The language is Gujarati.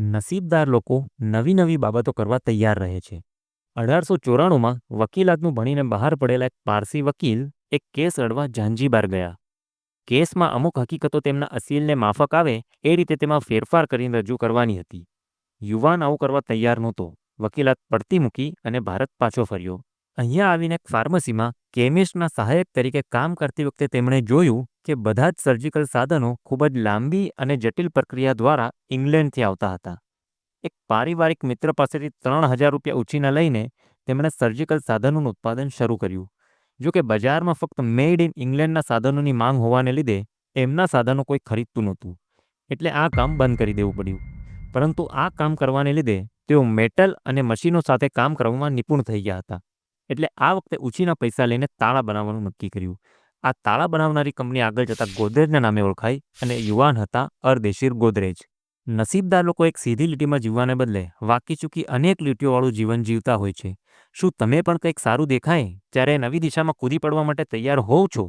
નસીબદાર લોકો નવી નવી બાબતો કરવા તૈયાર રહે છે. 1894માં વકીલાતનું ભણીને બહાર પડેલા એક પારસી વકીલ એક કેસ લડવા ઝાંઝીબાર ગયા. કેસમાં અમુક હકીકતો તેમના અસીલને માફક આવે એ રીતે તેમાં ફેરફાર કરીને રજૂ કરવાની હતી. યુવાન આવું કરવા તૈયાર નહોતો. વકીલાત પડતી મૂકી અને ભારત પાછો ફર્યો. અહીંયા આવીને એક ફાર્મસીમાં કેમિસ્ટના સહાયક તરીકે કામ કરતી વખતે તેમણે જોયું કે બધા જ સર્જિકલ સાધનો ખૂબ જ લાંબી અને જટિલ પ્રક્રિયા દ્વારા ઇંગ્લેન્ડથી આવતા હતા. એક પારિવારિક મિત્ર પાસેથી 3000 રૂપિયા ઉછીના લઈને તેમણે સર્જિકલ સાધનોનું ઉત્પાદન શરૂ કર્યું. જો કે બજારમાં ફક્ત મેડ ઇન ઇંગ્લેન્ડના સાધનોની માંગ હોવાને લીધે એમના સાધનો કોઈ ખરીદતું નહોતું. એટલે આ કામ બંધ કરી દેવું પડ્યું. પરંતુ આ કામ કરવાને લીધે તેઓ મેટલ અને મશીનો સાથે કામ કરવામાં નિપુણ થઈ ગયા હતા. એટલે આ વખતે ઉછીના પૈસા લઈને તાળા બનાવવાનું નક્કી કર્યું. આ તાળા બનાવનારી કંપની આગળ જતાં ગોદરેજના નામે ઓળખાઈ અને યુવાન હતા અરદેશીર ગોદરેજ. નસીબદાર લોકો એક સીધી લીટીમાં જીવવાને બદલે વાકી ચૂકી અનેક લીટીઓવાળું જીવન જીવતા હોય છે. શું તમે પણ કંઈક સારું દેખાય ત્યારે નવી દિશામાં કૂદી પડવા માટે તૈયાર હોવ છો?